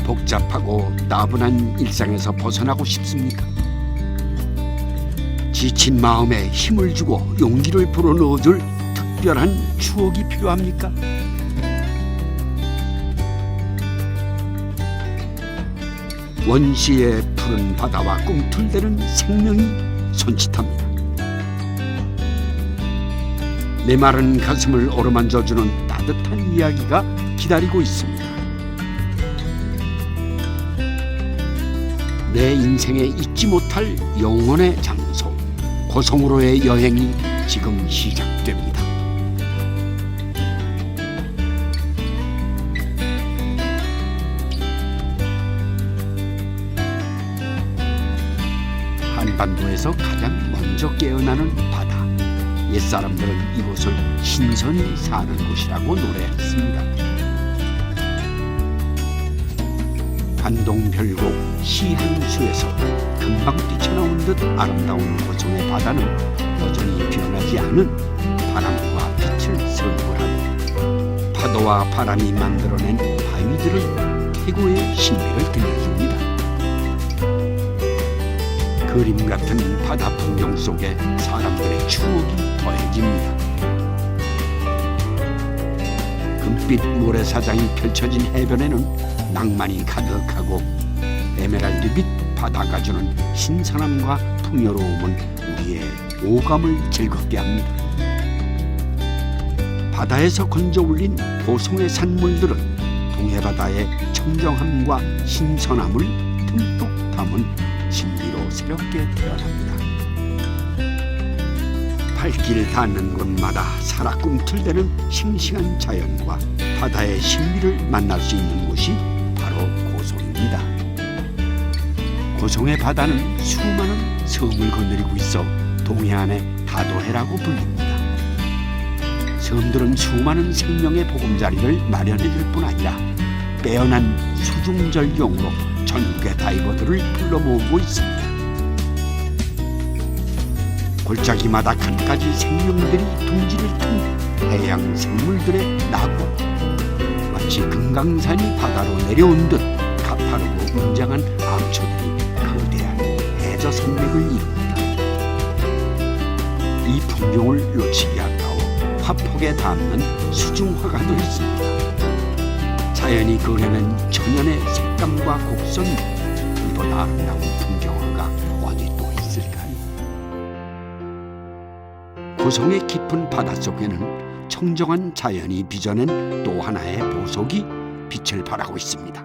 복잡하고 나분한 일상에서 벗어나고 싶습니까? 지친 마음에 힘을 주고 용기를 불어넣어줄 특별한 추억이 필요합니까? 원시의 푸른 바다와 꿈틀대는 생명이 손짓합니다. 메마른 가슴을 어루만져주는 따뜻한 이야기가 기다리고 있습니다. 내 인생에 잊지 못할 영원의 장소, 고성으로의 여행이 지금 시작됩니다. 한반도에서 가장 먼저 깨어나는 바다. 옛사람들은 이곳을 신선히 사는 곳이라고 노래했습니다. 관동별곡 시한수에서 금방 뛰쳐나온 듯 아름다운 고성의 바다는 여전히 변하지 않은 바람과 빛을 선물합니다. 파도와 바람이 만들어낸 바위들은 태고의 신비를 들려줍니다. 그림 같은 바다 풍경 속에 사람들의 추억이 더해집니다. 금빛 모래사장이 펼쳐진 해변에는 낭만이 가득하고 에메랄드빛 바다가 주는 신선함과 풍요로움은 우리의 오감을 즐겁게 합니다. 바다에서 건져 올린 고성의 산물들은 동해바다의 청정함과 신선함을 듬뿍 담은 신비로 새롭게 태어납니다. 발길 닿는 곳마다 살아 꿈틀대는 싱싱한 자연과 바다의 신비를 만날 수 있는 곳이 바로 고성입니다. 고성의 바다는 수많은 섬을 거느리고 있어 동해안의 다도해라고 불립니다. 섬들은 수많은 생명의 보금자리를 마련해줄 뿐 아니라 빼어난 수중전용으로 전국의 다이버들을 불러 모으고 있습니다. 골짜기마다 갖가지 생명들이 둥지를 튼 해양 생물들의 나고, 마치 금강산이 바다로 내려온 듯 가파르고 웅장한 암초들이 거대한 해저 산맥을 이룹니다. 이 풍경을 놓치기 아까워 화폭에 닿는 수중화가도 있습니다. 자연이 그려낸 천연의 색감과 곡선, 이보다 아름다운 풍경화가 어디 또 있을까요? 고성의 깊은 바닷속에는 청정한 자연이 빚어낸 또 하나의 보석이 빛을 발하고 있습니다.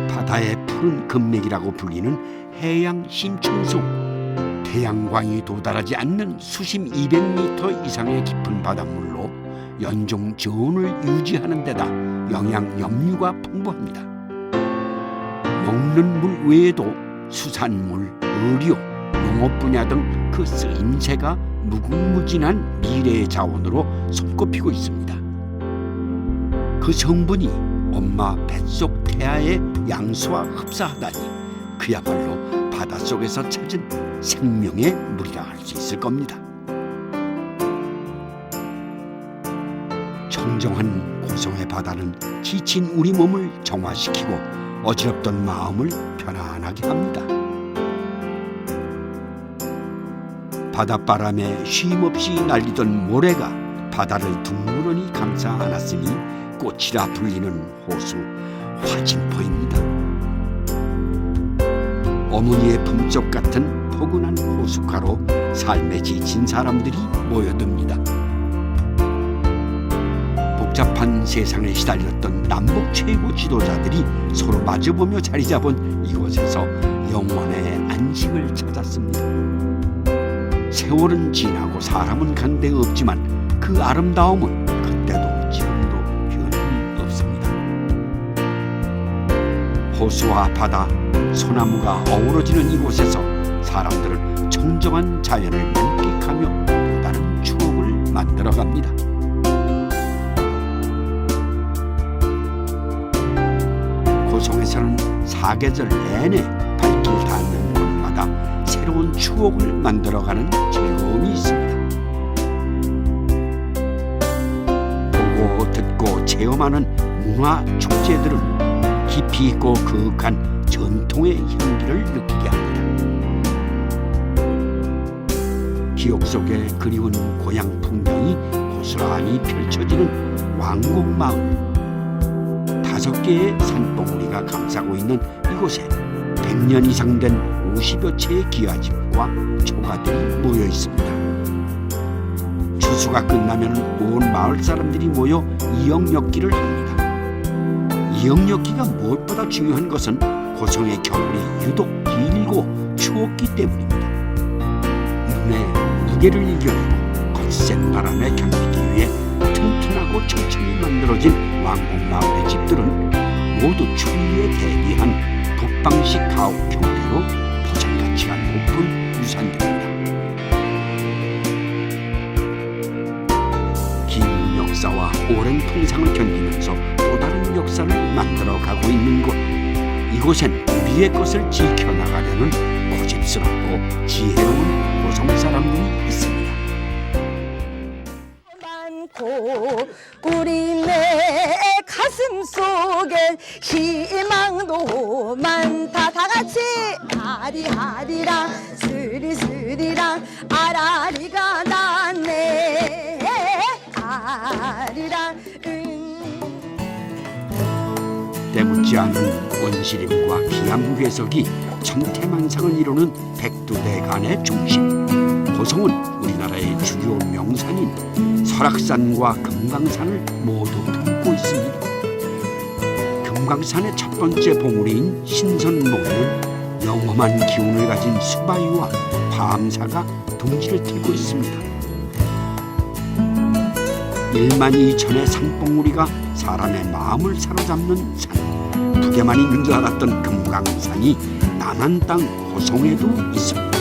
바다의 푸른 금맥이라고 불리는 해양 심층송. 태양광이 도달하지 않는 수심 200m 이상의 깊은 바닷물로 연중 저온을 유지하는 데다 영양 염류가 풍부합니다. 먹는 물 외에도 수산물, 의료, 농업 분야 등 그 쓰임새가 무궁무진한 미래의 자원으로 손꼽히고 있습니다. 그 성분이 엄마 뱃속 태아의 양수와 흡사하다니 그야말로 바닷속에서 찾은 생명의 물이라 할 수 있을 겁니다. 청정한 고성의 바다는 지친 우리 몸을 정화시키고 어지럽던 마음을 편안하게 합니다. 바닷바람에 쉼없이 날리던 모래가 바다를 둥그러니 감싸 안았으니 꽃이라 불리는 호수 화진포입니다. 어머니의 품속 같은 포근한 호숫가로 삶에 지친 사람들이 모여듭니다. 복잡한 세상에 시달렸던 남북 최고 지도자들이 서로 마주보며 자리 잡은 이곳에서 영원의 안식을 찾았습니다. 세월은 지나고 사람은 간 데 없지만 그 아름다움은 그때도 지금도 변함이 없습니다. 호수와 바다, 소나무가 어우러지는 이곳에서 사람들은 청정한 자연을 만끽하며 또 다른 추억을 만들어갑니다. 고성에서는 사계절 내내 발길 닿는 곳마다 새로운 추억을 만들어가는 즐거움이 있습니다. 보고 듣고 체험하는 문화 축제들은 깊이 있고 그윽한 전통의 향기를 느끼게 합니다. 기억 속에 그리운 고향 풍경이 고스란히 펼쳐지는 왕곡마을. 5개의 산봉우리가 감싸고 있는 이곳에 100년 이상 된 50여 채의 기와집과 초가들이 모여 있습니다. 추수가 끝나면 온 마을 사람들이 모여 이역녘기를 합니다. 이역녘기가 무엇보다 중요한 것은 고성의 겨울이 유독 길고 추웠기 때문입니다. 눈에 무게를 이겨내고 거센 바람에 견디기 위해 튼튼하고 촘촘히 만들어진 왕곡마을의 집들은 모두 추위에 대비한 북방식 가옥 형태로 보존가치가 높은 유산들입니다. 긴 역사와 오랜 통상을 견디면서 또 다른 역사를 만들어가고 있는 곳. 이곳엔 우리의 것을 지켜나가려는 고집스럽고 지혜로운 고성 사람들이 있습니다. 많고 우리 내 가슴 속엔 희망도 많다. 다 같이 하리하리랑 스리스리랑 아라리가 났네. 아리랑 때묻지 않은 원시림과 기암괴석이 천태만상을 이루는 백두대간의 중심. 고성은 우리나라의 주요 명산인 설악산과 금강산을 모두 품고 있습니다. 금강산의 첫 번째 봉우리인 신선봉에는 영험한 기운을 가진 수바위와 밤사가 둥지를 틀고 있습니다. 12,000의 산봉우리가 사람의 마음을 사로잡는 산. 북에만 있는 줄 알았던 금강산이 남한 땅 고성에도 있습니다.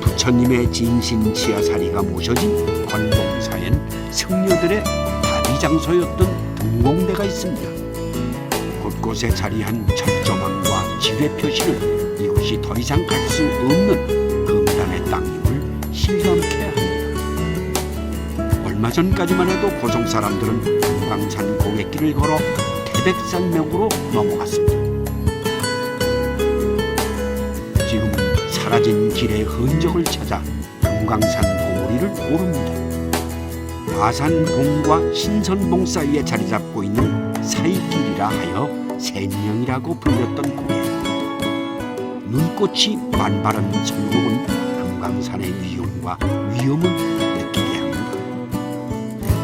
부처님의 진신 지하사리가 모셔진 관봉사엔 승려들의 다비 장소였던 등공대가 있습니다. 곳곳에 자리한 철조망과 지뢰 표시는 이곳이 더 이상 갈 수 없는 금단의 땅임을 실감케 합니다. 얼마 전까지만 해도 고성 사람들은 금강산 고갯길을 걸어 태백산맥으로 넘어갔습니다. 지금은 사라진 길의 흔적을 찾아 금강산 봉우리를 오릅니다. 마산봉과 신선봉 사이에 자리 잡고 있는 사이길이라 하여 생령이라고 불렸던 고개. 눈꽃이 만발한 설국은 금강산의 위용과 위험을 느끼게 합니다.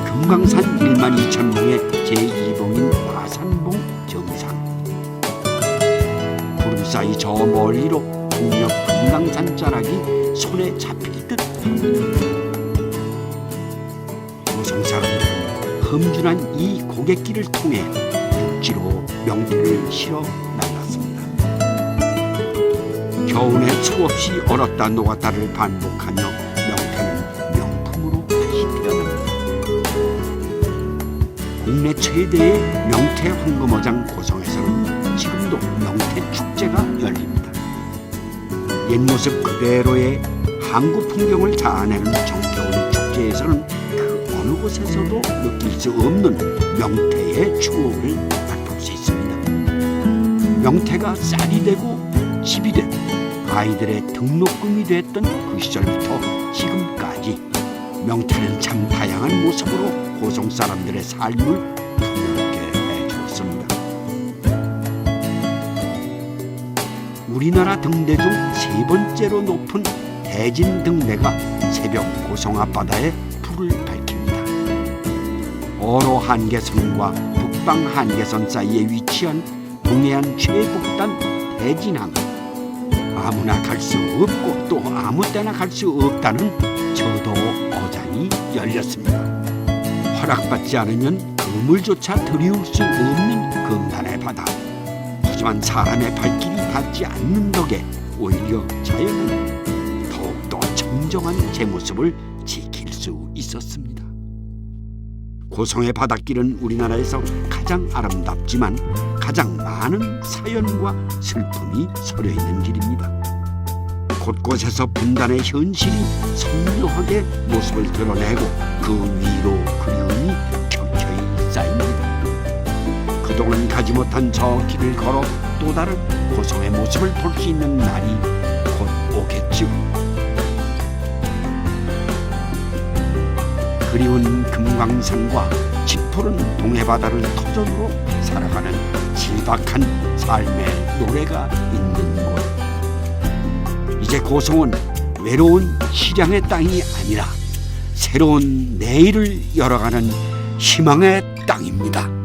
금강산 12,000봉의 제2봉인 마산봉 정상. 구름 사이 저 멀리로 북녘 금강산 자락이 손에 잡힐 듯 합니다. 고성 사람들은 험준한 이 고갯길을 통해 육지로 명태를 실어 날랐습니다. 겨우내 수없이 얼었다 녹았다를 반복하며 명태는 명품으로 다시 태어납니다. 국내 최대의 명태 황금어장 고성에서는 지금도 명태 축제가 열립니다. 옛 모습 그대로의 항구 풍경을 자아내는 정겨운 축제에서는 그 어느 곳에서도 느낄 수 없는 명태의 추억을 맛볼 수 있습니다. 명태가 쌀이 되고 집이 되고 아이들의 등록금이 됐던 그 시절부터 지금까지 명태는 참 다양한 모습으로 고성 사람들의 삶을 풍요롭게 해주었습니다. 우리나라 등대 중 3번째로 높은 대진 등대가 새벽 고성 앞바다에 불을 밝힙니다. 어로 한계선과 북방 한계선 사이에 위치한 동해안 최북단 대진항. 아무나 갈 수 없고 또 아무 때나 갈 수 없다는 저도 어장이 열렸습니다. 허락받지 않으면 그물조차 들이울 수 없는 금단의 바다. 하지만 사람의 발길이 닿지 않는 덕에 오히려 자연은 더욱더 청정한 제 모습을 지킬 수 있었습니다. 고성의 바닷길은 우리나라에서 가장 아름답지만 가장 많은 사연과 슬픔이 서려 있는 길입니다. 곳곳에서 분단의 현실이 선명하게 모습을 드러내고 그 위로 그리움이 켜켜이 쌓입니다. 가보지 못한 저 길을 걸어 또 다른 고성의 모습을 볼 수 있는 날이 곧 오겠죠. 그리운 금강산과 짙푸른 동해바다를 터전으로 살아가는 질박한 삶의 노래가 있는 곳. 이제 고성은 외로운 실향의 땅이 아니라 새로운 내일을 열어가는 희망의 땅입니다.